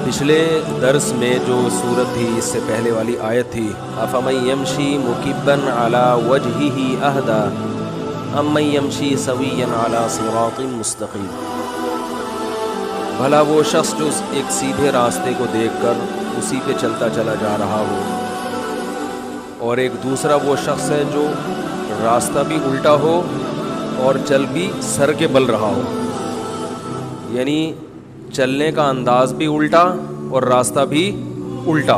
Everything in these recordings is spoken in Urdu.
پچھلے درس میں جو صورت تھی اس سے پہلے والی آیت تھی افمن یمشی مکبن علی وجہہ اہدی امن یمشی سویا علی صراط مستقیم. بھلا وہ شخص جو ایک سیدھے راستے کو دیکھ کر اسی پہ چلتا چلا جا رہا ہو اور ایک دوسرا وہ شخص ہے جو راستہ بھی الٹا ہو اور چل بھی سر کے بل رہا ہو, یعنی چلنے کا انداز بھی الٹا اور راستہ بھی الٹا.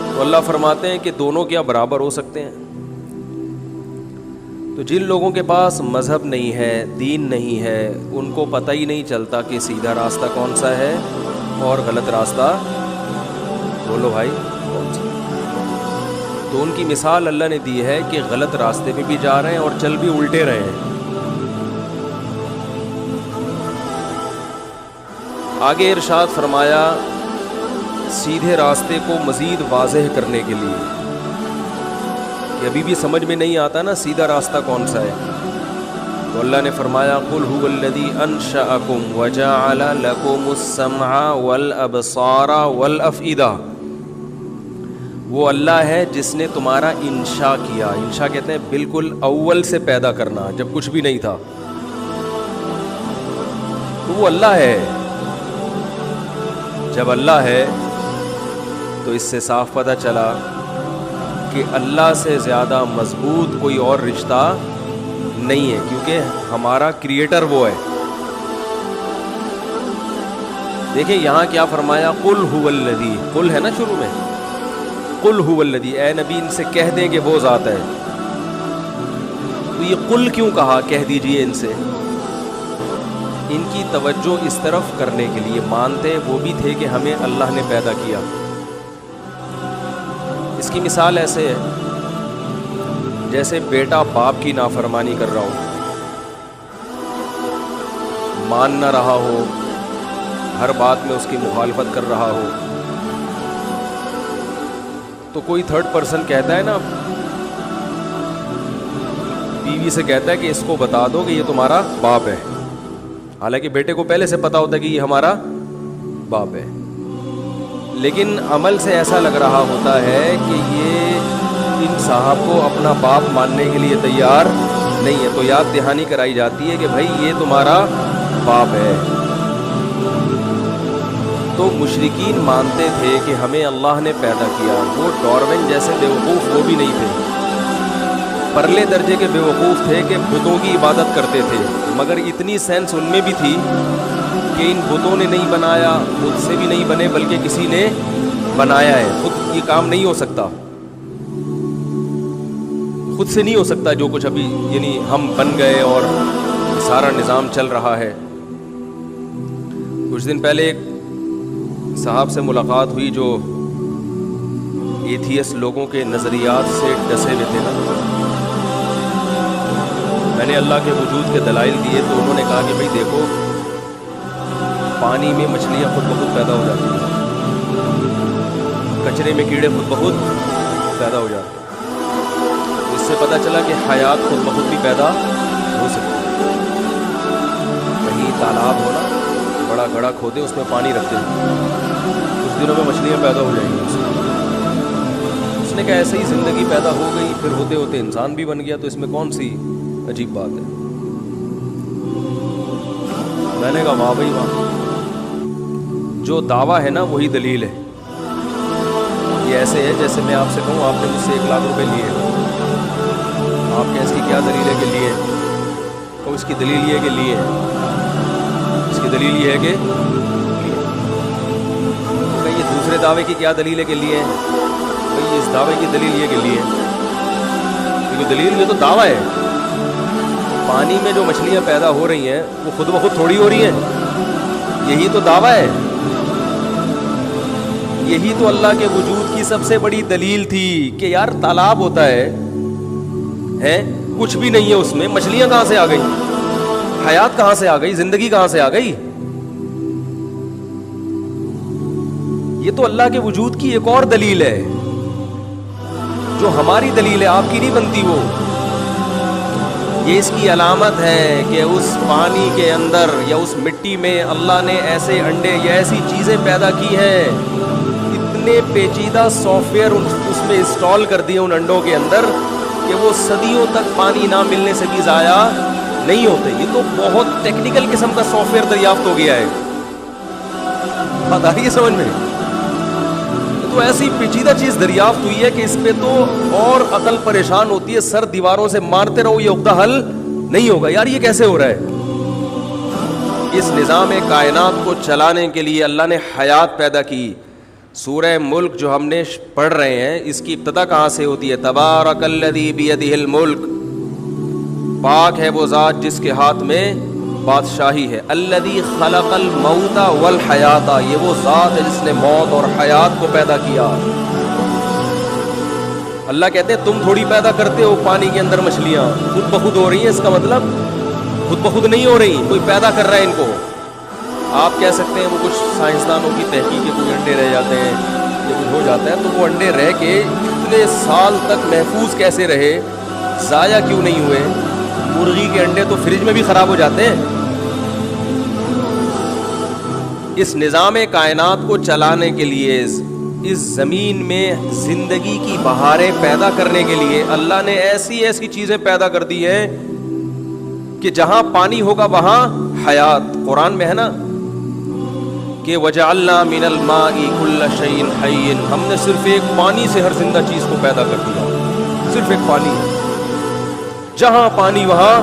تو اللہ فرماتے ہیں کہ دونوں کیا برابر ہو سکتے ہیں؟ تو جن لوگوں کے پاس مذہب نہیں ہے, دین نہیں ہے, ان کو پتہ ہی نہیں چلتا کہ سیدھا راستہ کون سا ہے اور غلط راستہ بولو بھائی کون سا. تو ان کی مثال اللہ نے دی ہے کہ غلط راستے پہ بھی جا رہے ہیں اور چل بھی الٹے رہے ہیں. آگے ارشاد فرمایا سیدھے راستے کو مزید واضح کرنے کے لیے کہ ابھی بھی سمجھ میں نہیں آتا نا سیدھا راستہ کون سا ہے, تو اللہ نے فرمایا قل هو الذی انشأکم وجعل لکم السمع والابصار والافئدہ. وہ اللہ ہے جس نے تمہارا انشاء کیا. انشاء کہتے ہیں بالکل اول سے پیدا کرنا, جب کچھ بھی نہیں تھا. تو وہ اللہ ہے. جب اللہ ہے تو اس سے صاف پتہ چلا کہ اللہ سے زیادہ مضبوط کوئی اور رشتہ نہیں ہے, کیونکہ ہمارا کریٹر وہ ہے. دیکھیں یہاں کیا فرمایا قل هو الذی, قل ہے نا شروع میں, قل هو الذی, اے نبی ان سے کہہ دیں کہ وہ ذات ہے. تو یہ قل کیوں کہا, کہہ دیجئے ان سے, ان کی توجہ اس طرف کرنے کے لیے. مانتے وہ بھی تھے کہ ہمیں اللہ نے پیدا کیا. اس کی مثال ایسے ہے جیسے بیٹا باپ کی نافرمانی کر رہا ہو, مان نہ رہا ہو, ہر بات میں اس کی مخالفت کر رہا ہو. تو کوئی تھرڈ پرسن کہتا ہے نا, بیوی سے کہتا ہے کہ اس کو بتا دو کہ یہ تمہارا باپ ہے, حالانکہ بیٹے کو پہلے سے پتا ہوتا ہے کہ یہ ہمارا باپ ہے, لیکن عمل سے ایسا لگ رہا ہوتا ہے کہ یہ ان صاحب کو اپنا باپ ماننے کے لیے تیار نہیں ہے. تو یاد دہانی کرائی جاتی ہے کہ بھائی یہ تمہارا باپ ہے. تو مشرکین مانتے تھے کہ ہمیں اللہ نے پیدا کیا. وہ ڈاروین جیسے بیوقوف وہ بھی نہیں تھے, پرلے درجے کے بیوقوف تھے کہ بتوں کی عبادت کرتے تھے, مگر اتنی سینس ان میں بھی تھی کہ ان بتوں نے نہیں بنایا, خود سے بھی نہیں بنے, بلکہ کسی نے بنایا ہے. خود یہ کام نہیں ہو سکتا, خود سے نہیں ہو سکتا جو کچھ ابھی یعنی ہم بن گئے اور سارا نظام چل رہا ہے. کچھ دن پہلے ایک صاحب سے ملاقات ہوئی جو ایتھیس لوگوں کے نظریات سے ڈسے ہوئے تھے نا. میں نے اللہ کے وجود کے دلائل دیے تو انہوں نے کہا کہ بھئی دیکھو پانی میں مچھلیاں خود بخود پیدا ہو جاتی ہیں, کچرے میں کیڑے خود بخود پیدا ہو جاتے ہیں. اس سے پتہ چلا کہ حیات خود بخود بھی پیدا ہو سکتی ہے. کہیں تالاب ہونا, بڑا گڑھا کھودے اس میں پانی رکھتے ہیں, کچھ دنوں میں مچھلیاں پیدا ہو جائیں گی. اس نے کہا ایسے ہی زندگی پیدا ہو گئی, پھر ہوتے ہوتے انسان بھی بن گیا, تو اس میں کون سی عجیب بات ہے. میں نے کہا واہ بھائی واہ, جو دعویٰ ہے نا وہی دلیل ہے. یہ ایسے ہے جیسے میں آپ سے کہوں آپ نے مجھ سے 1 لاکھ روپے لیے, آپ کہیں اس کی کیا دلیل ہے کہ لیے, تو اس کی دلیل یہ ہے کہ لیے, اس کی دلیل یہ ہے کہ یہ دوسرے دعوے کی کیا دلیل ہے کہ لیے, بھائی اس دعوے کی دلیل یہ کہ لیے, کیونکہ دلیل یہ تو دعویٰ ہے. پانی میں جو مچھلیاں پیدا ہو رہی ہیں وہ خود بخود تھوڑی ہو رہی ہیں, یہی تو دعویٰ ہے. یہی تو اللہ کے وجود کی سب سے بڑی دلیل تھی کہ یار تالاب ہوتا ہے کچھ بھی نہیں ہے اس میں, مچھلیاں کہاں سے آ گئی, حیات کہاں سے آ گئی, زندگی کہاں سے آ گئی. یہ تو اللہ کے وجود کی ایک اور دلیل ہے جو ہماری دلیل ہے, آپ کی نہیں بنتی. وہ یہ اس کی علامت ہے کہ اس پانی کے اندر یا اس مٹی میں اللہ نے ایسے انڈے یا ایسی چیزیں پیدا کی ہیں، اتنے پیچیدہ سافٹ ویئر اس میں انسٹال کر دیے ان انڈوں کے اندر کہ وہ صدیوں تک پانی نہ ملنے سے بھی ضائع نہیں ہوتے. یہ تو بہت ٹیکنیکل قسم کا سافٹ ویئر دریافت ہو گیا ہے. بات آ رہی ہے سمجھ میں؟ تو ایسی پیچیدہ چیز دریافت ہوئی ہے کہ اس پہ تو اور عقل پریشان ہوتی ہے. سر دیواروں سے مارتے رہو یہ عقدہ حل نہیں ہوگا. یار یہ کیسے ہو رہا ہے؟ اس نظام کائنات کو چلانے کے لیے اللہ نے حیات پیدا کی. سورہ ملک جو ہم نے پڑھ رہے ہیں اس کی ابتدا کہاں سے ہوتی ہے؟ تبارک الذی بیدہ الملک، پاک ہے وہ ذات جس کے ہاتھ میں بادشاہی ہے. الذی خلق الموت والحیات، یہ وہ ذات ہے جس نے موت اور حیات کو پیدا کیا. اللہ کہتے ہیں تم تھوڑی پیدا کرتے ہو پانی کے اندر مچھلیاں، خود بخود ہو رہی ہیں. اس کا مطلب خود بخود نہیں ہو رہی، کوئی پیدا کر رہا ہے ان کو. آپ کہہ سکتے ہیں وہ کچھ سائنسدانوں کی تحقیق کے کوئی انڈے رہ جاتے ہیں یا کچھ ہو جاتا ہے، تو وہ انڈے رہ کے اتنے سال تک محفوظ کیسے رہے، ضائع کیوں نہیں ہوئے؟ مرغی کے انڈے تو فریج میں بھی خراب ہو جاتے ہیں. اس نظام کائنات کو چلانے کے لیے، اس زمین میں زندگی کی بہاریں پیدا کرنے کے لیے اللہ نے ایسی ایسی چیزیں پیدا کر دی ہیں کہ جہاں پانی ہوگا وہاں حیات. قرآن میں ہے نا کہ وجعلنا من الماء كل شيء حي، ہم نے صرف ایک پانی سے ہر زندہ چیز کو پیدا کر دیا. صرف ایک پانی، جہاں پانی وہاں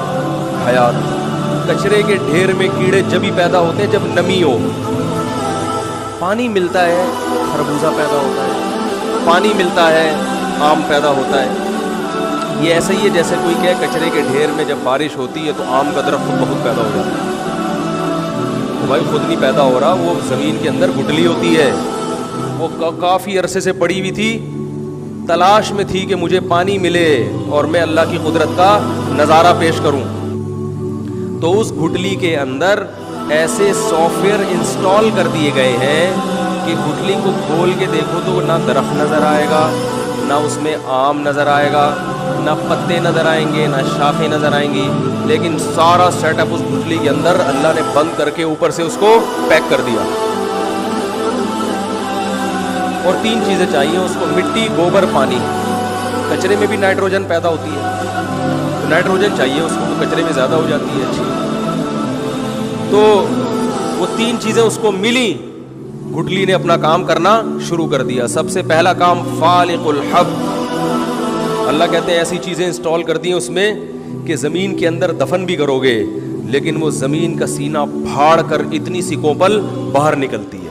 حیات. کچرے کے ڈھیر میں کیڑے جبھی پیدا ہوتے ہیں جب نمی ہو. پانی ملتا ہے خربوزہ پیدا ہوتا ہے، پانی ملتا ہے آم پیدا ہوتا ہے. یہ ایسا ہی ہے جیسے کوئی کہے کچرے کے ڈھیر میں جب بارش ہوتی ہے تو آم کا درخت خود بخود پیدا ہو جاتا ہے. وہ بھائی خود نہیں پیدا ہو رہا، وہ زمین کے اندر گٹلی ہوتی ہے. وہ کافی عرصے سے پڑی ہوئی تھی، تلاش میں تھی کہ مجھے پانی ملے اور میں اللہ کی قدرت کا نظارہ پیش کروں. تو اس گھٹلی کے اندر ایسے سافٹ ویئر انسٹال کر دیے گئے ہیں کہ گھٹلی کو کھول کے دیکھو تو نہ درخت نظر آئے گا، نہ اس میں آم نظر آئے گا، نہ پتے نظر آئیں گے، نہ شاخیں نظر آئیں گی، لیکن سارا سیٹ اپ اس گھٹلی کے اندر اللہ نے بند کر کے اوپر سے اس کو پیک کر دیا. اور تین چیزیں چاہیے اس کو: مٹی، گوبر، پانی. کچرے میں بھی نائٹروجن پیدا ہوتی ہے تو نائٹروجن چاہیے اس کو، تو کچرے میں زیادہ ہو جاتی ہے اچھی. تو وہ تین چیزیں اس کو ملی، گھٹلی نے اپنا کام کرنا شروع کر دیا. سب سے پہلا کام فالق الحب. اللہ کہتے ہیں ایسی چیزیں انسٹال کر دی اس میں کہ زمین کے اندر دفن بھی کرو گے لیکن وہ زمین کا سینہ پھاڑ کر اتنی سی کوپل باہر نکلتی ہے.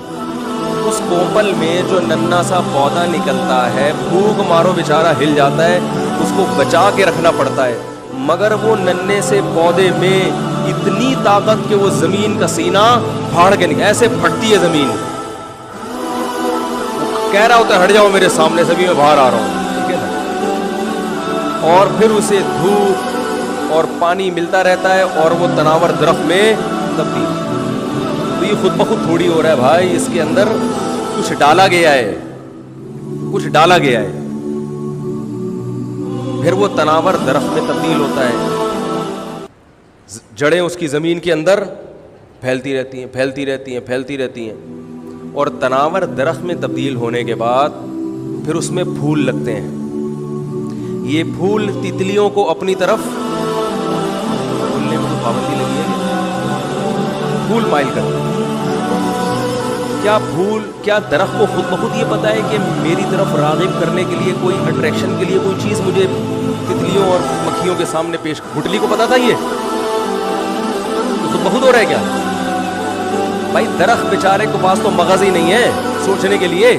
اس کوپل میں جو ننا سا پودا نکلتا ہے، پھونک مارو بیچارہ ہل جاتا ہے، اس کو بچا کے رکھنا پڑتا ہے. مگر وہ ننے سے پودے میں اتنی طاقت کہ وہ زمین کا سینہ پھاڑ کے ایسے پھٹتی ہے زمین. کہہ رہا ہوتا ہے ہٹ جاؤ میرے سامنے سے بھی، میں باہر آ رہا ہوں. ٹھیک ہے نا؟ اور پھر اسے دھوپ اور پانی ملتا رہتا ہے اور وہ تناور درخت میں تبدیل. تو یہ خود بخود تھوڑی ہو رہا ہے بھائی، اس کے اندر کچھ ڈالا گیا ہے، کچھ ڈالا گیا ہے. پھر وہ تناور درخت میں تبدیل ہوتا ہے. جڑیں اس کی زمین کے اندر پھیلتی رہتی ہیں، پھیلتی رہتی ہیں، پھیلتی رہتی ہیں. اور تناور درخت میں تبدیل ہونے کے بعد پھر اس میں پھول لگتے ہیں. یہ پھول تتلیوں کو اپنی طرف پھولنے میں پابندی لگی ہے، پھول مائل کرتے ہیں. کیا درخت کو خود بخود یہ پتا ہے کہ میری طرف راغب کرنے کے لیے، کوئی اٹریکشن کے لیے کوئی چیز مجھے تتلیوں اور مکھیوں کے سامنے پیش؟ گھٹلی کو پتا تھا یہ خود بخود ہو رہا ہے کیا؟ بھائی درخت بیچارے کے پاس تو مغز ہی نہیں ہے سوچنے کے لیے.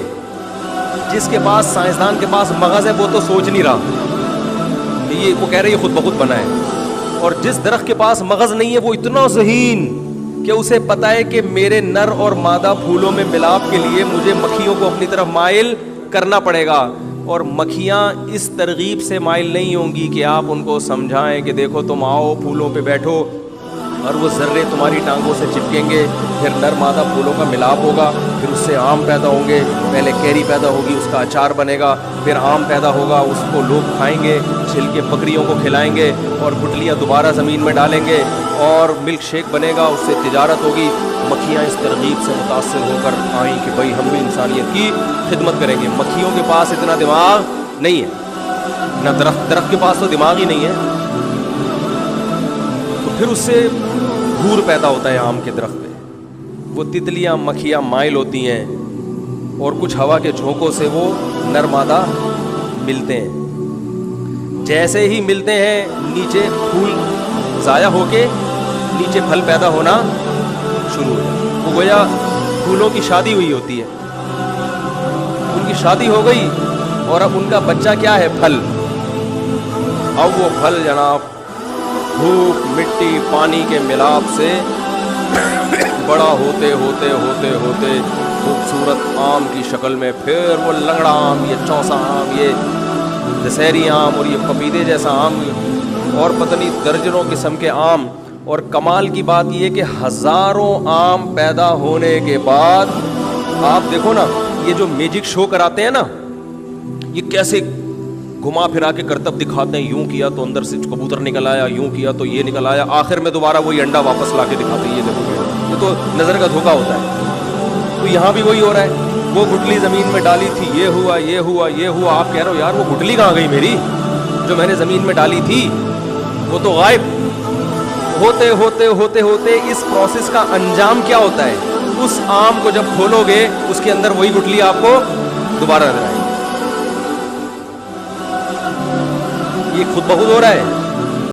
جس کے پاس، سائنسدان کے پاس مغز ہے وہ تو سوچ نہیں رہا کہ یہ، وہ کہہ رہے یہ خود بخود بنا ہے. اور جس درخت کے پاس مغز نہیں ہے وہ اتنا ذہین کہ اسے پتا ہے کہ میرے نر اور مادہ پھولوں میں ملاپ کے لیے مجھے مکھیوں کو اپنی طرف مائل کرنا پڑے گا. اور مکھیاں اس ترغیب سے مائل نہیں ہوں گی کہ آپ ان کو سمجھائیں کہ دیکھو تم آؤ پھولوں پہ بیٹھو. اور وہ ذرے تمہاری ٹانگوں سے چپکیں گے، پھر نر مادہ پھولوں کا ملاپ ہوگا، پھر اس سے آم پیدا ہوں گے، پہلے کیری پیدا ہوگی، اس کا اچار بنے گا، پھر آم پیدا ہوگا، اس کو لوگ کھائیں گے، چھلکے بکریوں کو کھلائیں گے، اور گٹلیاں دوبارہ زمین میں ڈالیں گے، اور ملک شیک بنے گا، اس سے تجارت ہوگی۔ مکھیاں اس ترغیب سے متاثر ہو کر آئیں کہ بھائی ہم بھی انسانیت کی خدمت کریں گے۔ مکھیوں کے پاس اتنا دماغ نہیں ہے، نہ درخت کے پاس تو دماغ ہی نہیں ہے، تو پھر اس سے گھور پیدا ہوتا ہے آم کے درخت پہ، وہ تتلیاں مکھیاں مائل ہوتی ہیں، اور کچھ ہوا کے جھونکوں سے وہ نر مادہ ملتے ہیں، جیسے ہی ملتے ہیں نیچے پھول ضائع ہو کے نیچے پھل پیدا ہونا شروع ہو جاتا ہے۔ وہ گویا پھولوں کی شادی ہوئی ہوتی ہے، ان کی شادی ہو گئی، اور اب ان کا بچہ کیا ہے؟ پھل۔ اب وہ پھل جناب دھوپ مٹی پانی کے ملاپ سے بڑا ہوتے ہوتے ہوتے ہوتے خوبصورت آم کی شکل میں، پھر وہ لنگڑا آم، یہ چوسا آم، یہ دسہری آم، اور یہ پپیتے جیسا آم، اور پتہ نہیں درجنوں قسم کے آم۔ اور کمال کی بات یہ کہ ہزاروں آم پیدا ہونے کے بعد آپ دیکھو نا، یہ جو میجک شو کراتے ہیں نا، یہ کیسے گھما پھرا کے کرتب دکھاتے ہیں، یوں کیا تو اندر سے کبوتر نکل آیا، یوں کیا تو یہ نکل آیا، آخر میں دوبارہ وہی انڈا واپس لا کے دکھاتے ہیں۔ یہ دیکھو، یہ تو نظر کا دھوکا ہوتا ہے۔ تو یہاں بھی وہی ہو رہا ہے، وہ گٹلی زمین میں ڈالی تھی، یہ ہوا یہ ہوا یہ ہوا، آپ کہہ رہے ہو یار وہ گٹلی کہاں گئی میری جو میں نے زمین میں ڈالی تھی؟ وہ تو غائب۔ ہوتے ہوتے ہوتے ہوتے اس پروسیس کا انجام کیا ہوتا ہے؟ اس آم کو جب کھولو گے اس کے اندر وہی گٹلی آپ کو دوبارہ نظر آئے گی۔ یہ خود بخود ہو رہا ہے۔